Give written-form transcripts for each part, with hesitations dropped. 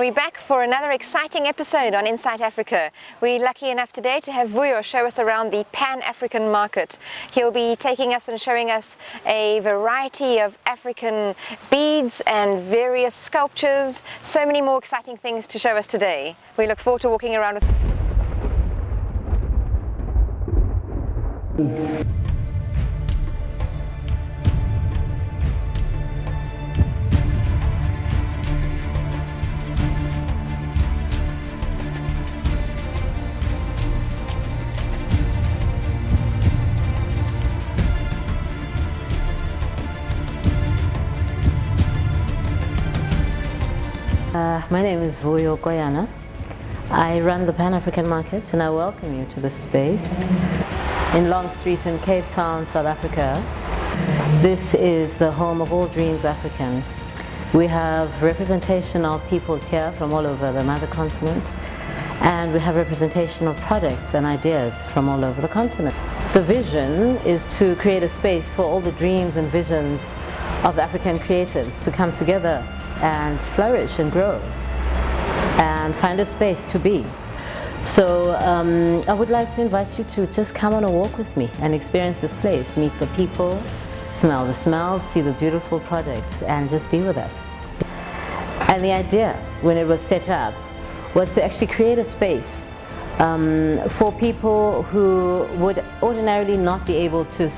we're back for another exciting episode on Insight Africa. We're lucky enough today to have Vuyo show us around the Pan-African market. He'll be taking us and showing us a variety of African beads and various sculptures. So many more exciting things to show us today. We look forward to walking around with My name is Vuyo Koyana. I run the Pan-African market and I welcome you to this space in Long Street in Capetown, South Africa. This is the home of all dreams African. We have representation of peoples here from all over the mother continent, and we have representation of products and ideas from all over the continent. The vision is to create a space for all the dreams and visions of African creatives to come together and flourish and grow and find a space to be. So I would like to invite you to just come on a walk with me and experience this place, meet the people, smell the smells, see the beautiful products, and just be with us. And the idea when it was set up was to actually create a space for people who would ordinarily not be able to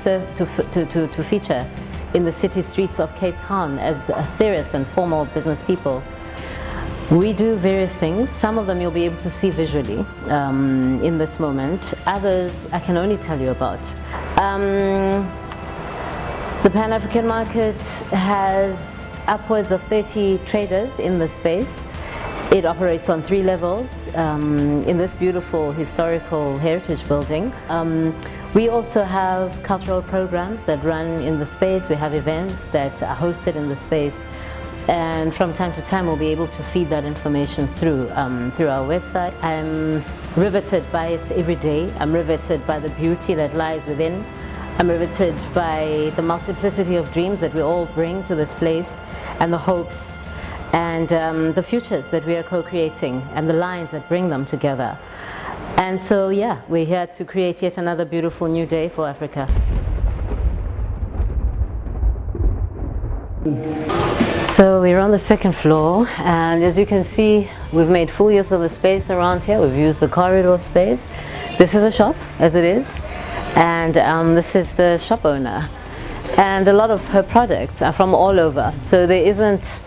feature in the city streets of Cape Town as serious and formal business people. We do various things. Some of them you'll be able to see visually in this moment. Others I can only tell you about. The Pan-African market has upwards of 30 traders in the space. It operates on 3 levels in this beautiful historical heritage building. We also have cultural programs that run in the space. We have events that are hosted in the space, and from time to time we'll be able to feed that information through our website. I'm riveted by it every day. I'm riveted by the beauty that lies within. I'm riveted by the multiplicity of dreams that we all bring to this place, and the hopes and the futures that we are co-creating, and the lines that bring them together. And so yeah, we're here to create yet another beautiful new day for Africa. So we're on the 2nd floor, and as you can see, we've made full use of the space around here. We've used the corridor space. This is a shop, as it is, and this is the shop owner. And a lot of her products are from all over, so there isn't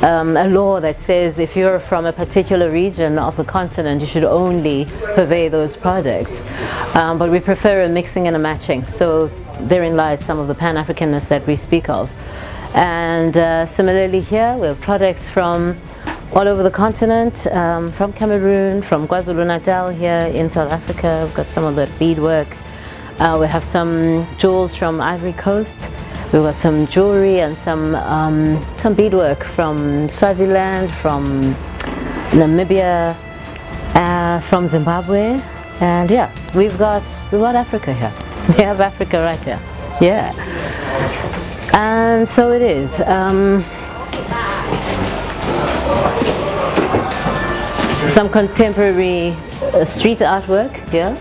a law that says if you're from a particular region of the continent you should only purvey those products, but we prefer a mixing and a matching, so therein lies some of the Pan-Africanness that we speak of. And similarly here we have products from all over the continent, from Cameroon, from KwaZulu-Natal here in South Africa. We've got some of the beadwork. We have some jewels from Ivory Coast. We've got some jewelry and some beadwork from Swaziland, from Namibia, from Zimbabwe, and yeah, we've got Africa here. We have Africa right here. Yeah, and so it is. Some contemporary street artwork here,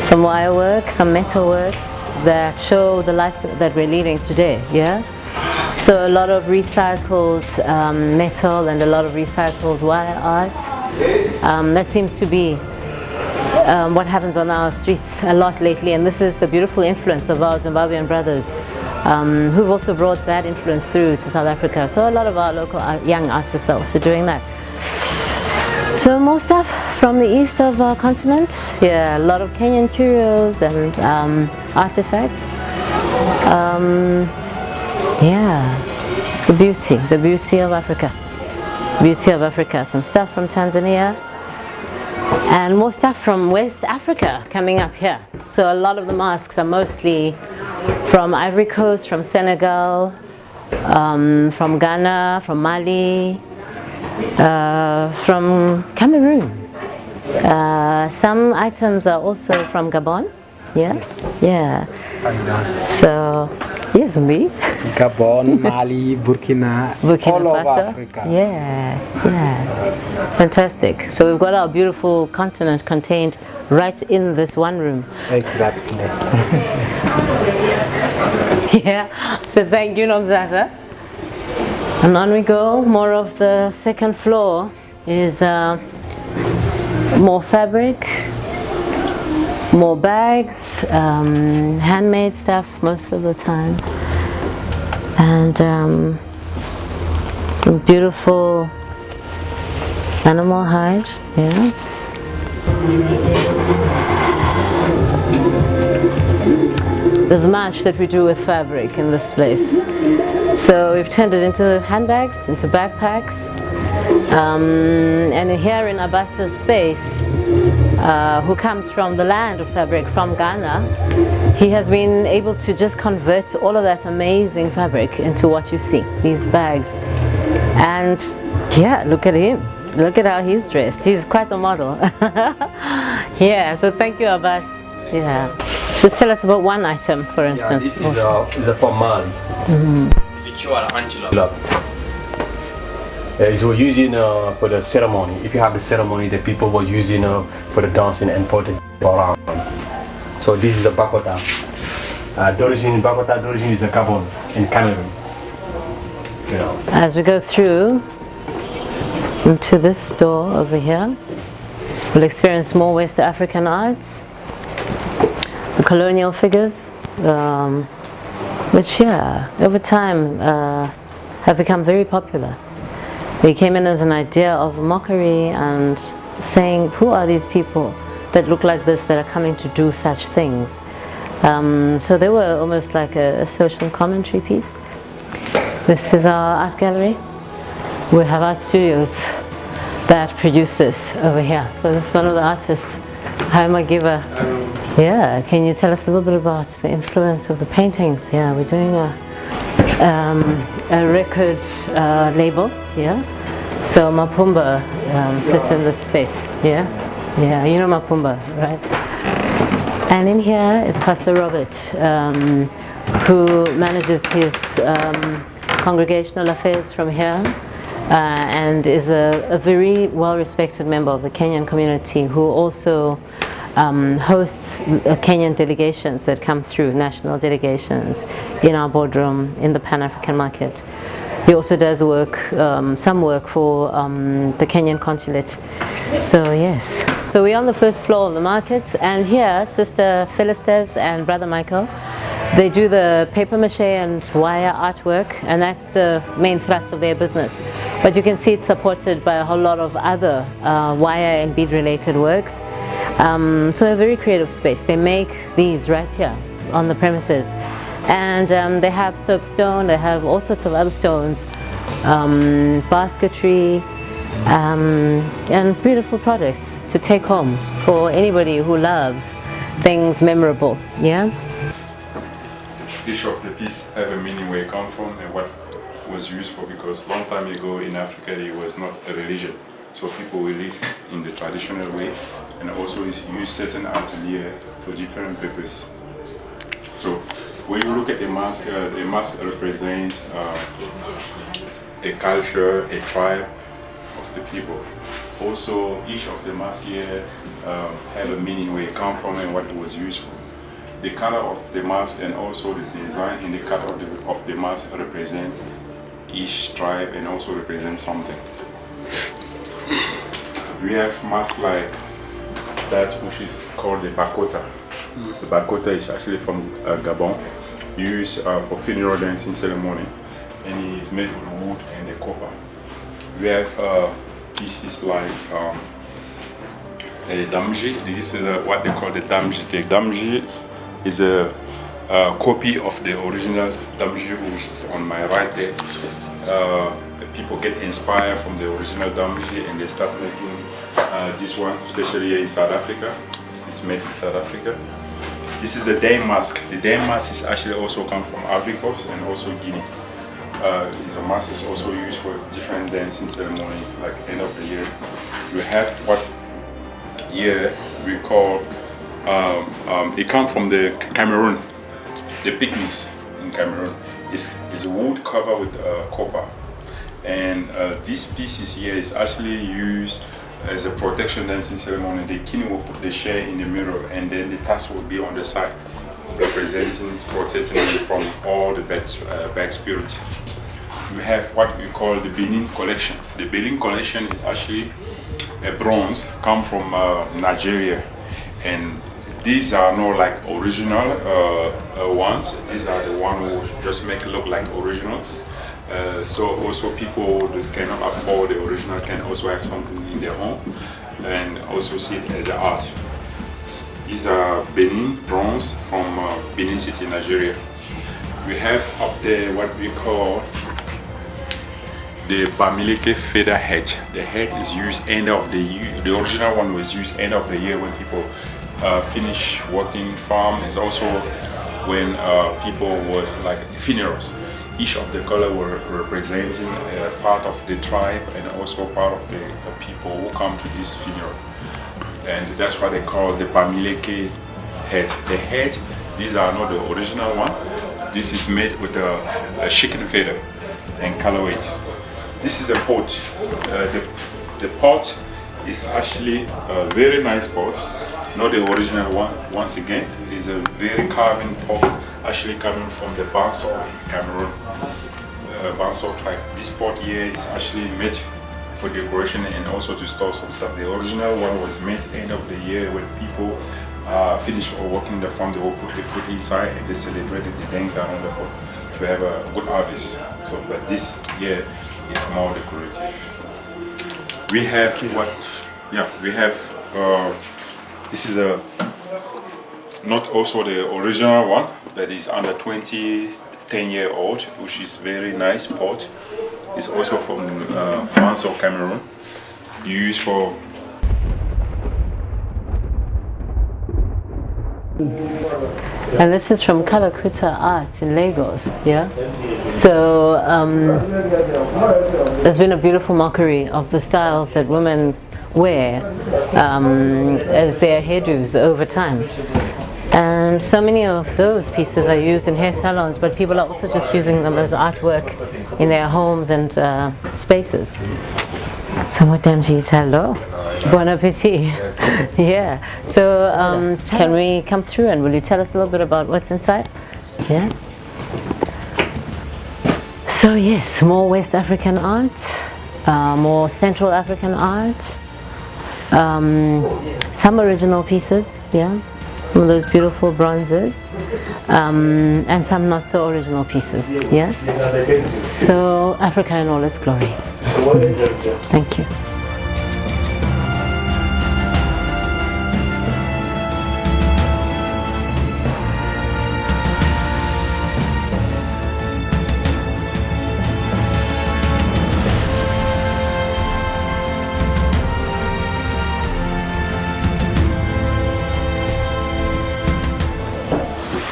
some wirework, some metalworks that show the life that we're leading today, yeah? So a lot of recycled metal and a lot of recycled wire art. That seems to be what happens on our streets a lot lately, and this is the beautiful influence of our Zimbabwean brothers who've also brought that influence through to South Africa. So a lot of our local young artists are also doing that. So more stuff from the east of our continent. Yeah, a lot of Kenyan curios and artifacts. Yeah, the beauty of Africa. Beauty of Africa. Some stuff from Tanzania. And more stuff from West Africa coming up here. So a lot of the masks are mostly from Ivory Coast, from Senegal, from Ghana, from Mali, from Cameroon. Some items are also from Gabon, Yeah? Yes. Yeah. Haida. So, yes, me. Gabon, Mali, Burkina, Burkina all over Faso. Africa. Yeah, yeah. Fantastic. So we've got our beautiful continent contained right in this one room. Exactly. Yeah. So thank you, Nomzata. And on we go. More of the second floor is more fabric, more bags, handmade stuff most of the time, and some beautiful animal hide. Yeah. There's much that we do with fabric in this place. So we've turned it into handbags, into backpacks, and here in Abbas's space, who comes from the land of fabric, from Ghana, he has been able to just convert all of that amazing fabric into what you see, these bags. And yeah, look at him. Look at how he's dressed. He's quite a model. Yeah, so thank you, Abbas. Yeah. Just tell us about one item, for instance. Yeah, this is a from Mali. It's a Chihuahua antelope. It was using for the ceremony. If you have the ceremony, the people were using for the dancing and for the around. So this is the Bakota. The origin is a Gabon in Cameroon. You know. As we go through into this store over here, we'll experience more West African arts, the colonial figures, which yeah, over time have become very popular. They came in as an idea of mockery and saying, who are these people that look like this that are coming to do such things? So they were almost like a social commentary piece. This is our art gallery. We have art studios that produce this over here. So this is one of the artists, Haima Giva. Yeah, can you tell us a little bit about the influence of the paintings? Yeah, we're doing a record label, yeah? So Mapumba sits in this space, yeah? Yeah, you know Mapumba, right? And in here is Pastor Robert, who manages his congregational affairs from here, and is a very well-respected member of the Kenyan community, who also hosts Kenyan delegations that come through, national delegations, in our boardroom in the Pan-African market. He also does work, some work for the Kenyan consulate. So yes, so we're on the first floor of the market, and here Sister Philistes and Brother Michael, they do the paper mache and wire artwork, and that's the main thrust of their business. But you can see it's supported by a whole lot of other wire and bead related works. So a very creative space. They make these right here on the premises, and they have soapstone, they have all sorts of other stones, basketry, and beautiful products to take home for anybody who loves things memorable. Yeah. Each of the piece have a meaning where it come from and what was used for, because long time ago in Africa it was not a religion. So people will live in the traditional way and also use certain atelier for different purposes. So when you look at the mask represents a culture, a tribe of the people. Also, each of the masks here have a meaning where it come from and what it was used for. The color of the mask and also the design in the cut of the mask represent each tribe and also represent something. We have masks like that, which is called the Bakota. The Bakota is actually from Gabon, used for funeral dancing ceremony, and it is made with wood and the copper. We have pieces like a damji. This is what they call the damji. The damji is a copy of the original damji, which is on my right there. People get inspired from the original damji and they start making this one, especially here in South Africa. This is made in South Africa. This is a dame mask. The dame mask is actually also come from Ivory Coast and also Guinea. It's a mask is also used for different dancing ceremony, like end of the year. We have what here we call It comes from the Cameroon, the picnics in Cameroon. It's wood covered with copper, and this piece here is actually used as a protection dancing ceremony. The king will put the share in the middle, and then the task will be on the side, representing, protecting it from all the bad spirits. We have what we call the Benin collection. The Benin collection is actually a bronze, come from Nigeria, and these are not like original ones. These are the ones who just make it look like originals. So also people that cannot afford the original can also have something in their home and also see it as an art. These are Benin bronze from Benin City, Nigeria. We have up there what we call the Bamileke feather hat. The hat is used end of the year. The original one was used end of the year when people finish working farm. It's also when people was like funerals. Each of the color were representing a part of the tribe and also part of the people who come to this funeral. And that's what they call the Bamileke hat. The hat, these are not the original one. This is made with a chicken feather and color weight. This is a pot. The pot is actually a very nice pot, not the original one. Once again, it is a very carving pot, actually coming from the Banso in Cameroon. Banso tribe. This pot here is actually made for decoration and also to store some stuff. The original one was made end of the year when people finish working the farm. They will put the food inside and they celebrated the dance around the pot to have a good harvest. So, but this here is more decorative. We have what? Yeah, we have. This is a not also the original one, that is under 10-year-old, which is very nice pot. It's also from Banso, Cameroon, used for. And this is from Kalakuta Art in Lagos, yeah? So there's been a beautiful mockery of the styles that women wear as their hairdos over time. And so many of those pieces are used in hair salons, but people are also just using them as artwork in their homes and spaces. So Madame G's, hello. Bon appetit. Yeah. So can we come through and will you tell us a little bit about what's inside? Yeah. So yes, more West African art, more Central African art, some original pieces, yeah. Some of those beautiful bronzes, and some not so original pieces, yeah? So, Africa in all its glory. Thank you.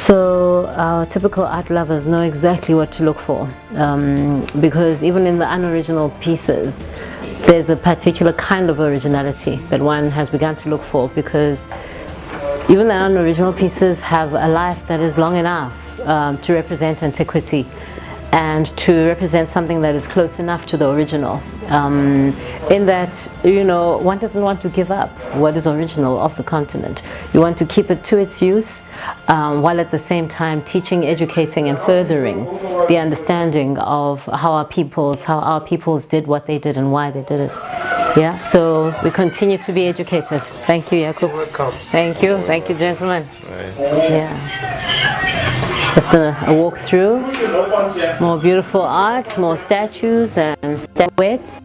So our typical art lovers know exactly what to look for, because even in the unoriginal pieces there's a particular kind of originality that one has begun to look for, because even the unoriginal pieces have a life that is long enough to represent antiquity and to represent something that is close enough to the original, in that, you know, one doesn't want to give up what is original of the continent. You want to keep it to its use, while at the same time teaching, educating and furthering the understanding of how our peoples did what they did and why they did it. Yeah, so we continue to be educated. Thank you, Jakub. Welcome. Thank you, gentlemen. Yeah. Just a walk through, more beautiful art, more statues and statuettes.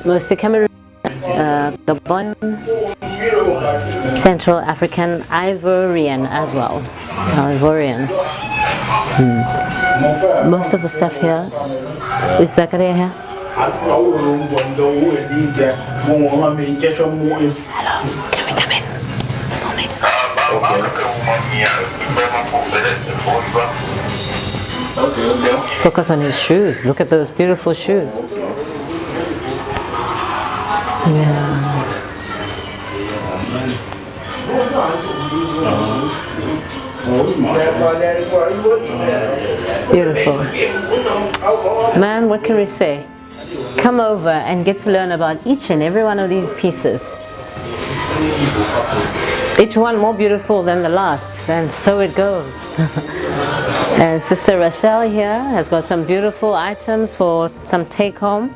Mostly Cameroon, Gabon, Central African, Ivorian as well. Ivorian. Most of the stuff here is Zakaria here. Hello, can we come in? Film it. Focus on his shoes. Look at those beautiful shoes. Yeah. Beautiful. Man, what can we say? Come over and get to learn about each and every one of these pieces. Each one more beautiful than the last, and so it goes. And Sister Rochelle here has got some beautiful items for some take home,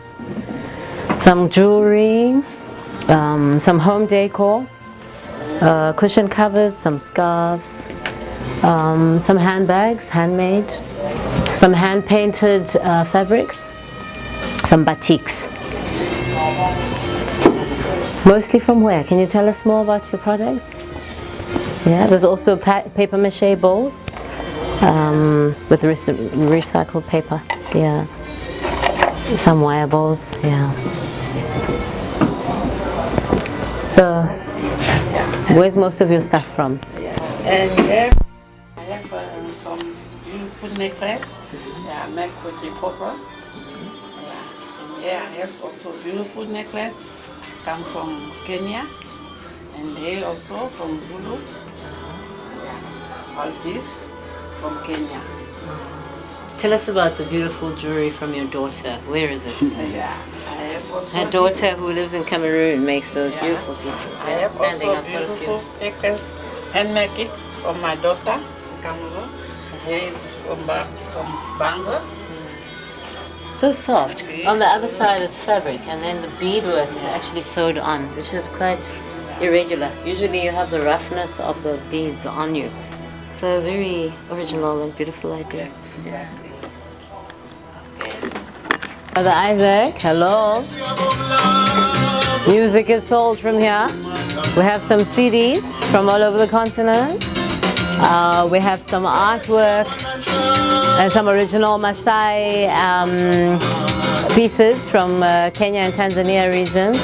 some jewelry, some home decor, cushion covers, some scarves, some handbags, handmade, some hand painted fabrics, some batiks. Mostly from where? Can you tell us more about your products? Yeah, there's also paper mache bowls with recycled paper. Yeah, some wire bowls. Yeah. So, where's most of your stuff from? And here I have some beautiful necklace. Yeah, I make with the copper. Yeah. And here I have also beautiful necklace. Come from Kenya. And they also from Zulu. Yeah. All this from Kenya. Tell us about the beautiful jewelry from your daughter. Where is it? Yeah. I have also Her daughter who lives in Cameroon makes those beautiful pieces. I have Standing also up for a few. beautiful necklace, handmade it from my daughter in Cameroon. Here is some bangle. So soft. On the other side is fabric, and then the beadwork is actually sewed on, which is quite irregular. Usually you have the roughness of the beads on you. So very original and beautiful idea. Yeah. Brother Isaac, hello. Music is sold from here. We have some CDs from all over the continent. We have some artwork and some original Maasai pieces from Kenya and Tanzania regions.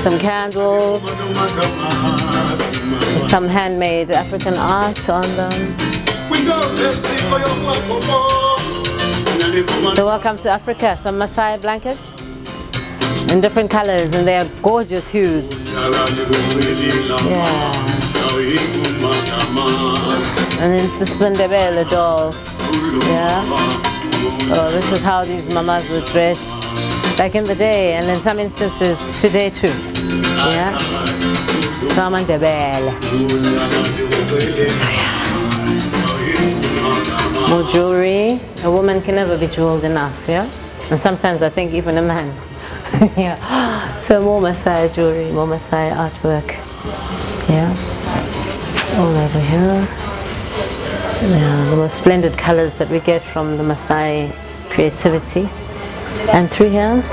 Some candles, some handmade African art on them. So welcome to Africa, some Maasai blankets in different colors, and they are gorgeous hues. Yeah. And then this is the Ndebele doll. Yeah. Oh, this is how these mamas would dress back in the day, and in some instances today too. Yeah. Some Ndebele. So yeah. More jewelry. A woman can never be jeweled enough, yeah? And sometimes I think even a man. Yeah. So more Maasai jewelry, more Maasai artwork. Yeah. All over here. Yeah, the most splendid colors that we get from the Maasai creativity. And through here.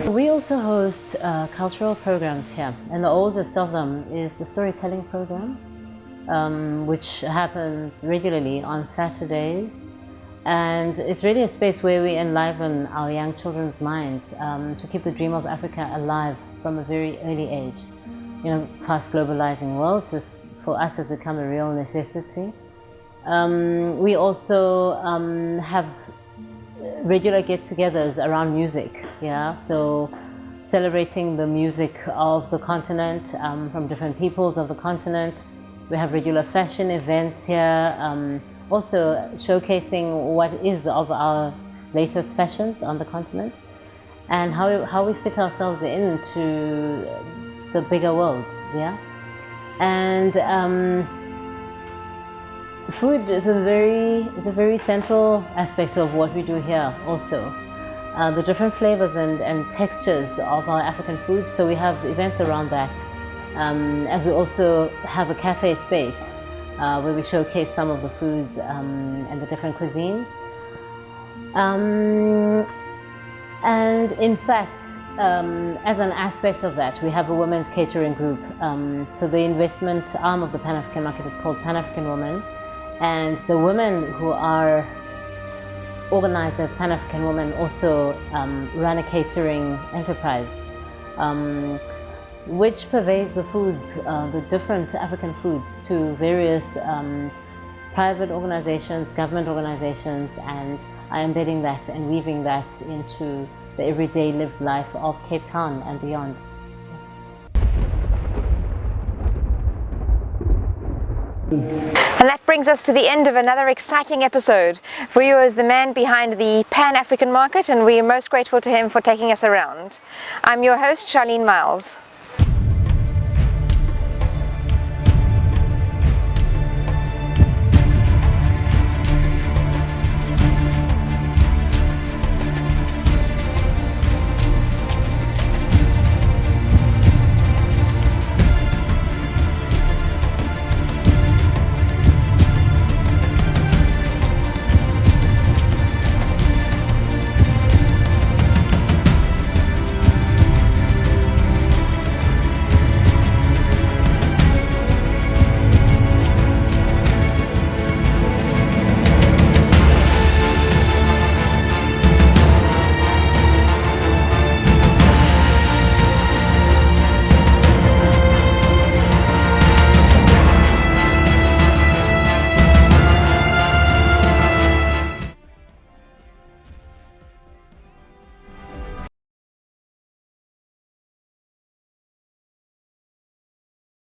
We also host cultural programs here, and the oldest of them is the storytelling program, which happens regularly on Saturdays, and it's really a space where we enliven our young children's minds to keep the dream of Africa alive from a very early age. You know, fast globalizing world, this for us has become a real necessity. We also have regular get-togethers around music, yeah, so celebrating the music of the continent, from different peoples of the continent. We have regular fashion events here, also showcasing what is of our latest fashions on the continent. and how we fit ourselves into the bigger world, yeah? And food is a very central aspect of what we do here also. The different flavors and textures of our African food, so we have events around that, as we also have a cafe space where we showcase some of the foods and the different cuisines. And in fact, as an aspect of that, we have a women's catering group. So the investment arm of the Pan-African market is called Pan-African Women, and the women who are organized as Pan-African Women also run a catering enterprise, which purveys the foods, the different African foods, to various private organizations, government organizations, and are embedding that and weaving that into the everyday lived life of Cape Town and beyond. And that brings us to the end of another exciting episode. Vuyo is the man behind the Pan-African market, and we are most grateful to him for taking us around. I'm your host, Charlene Miles.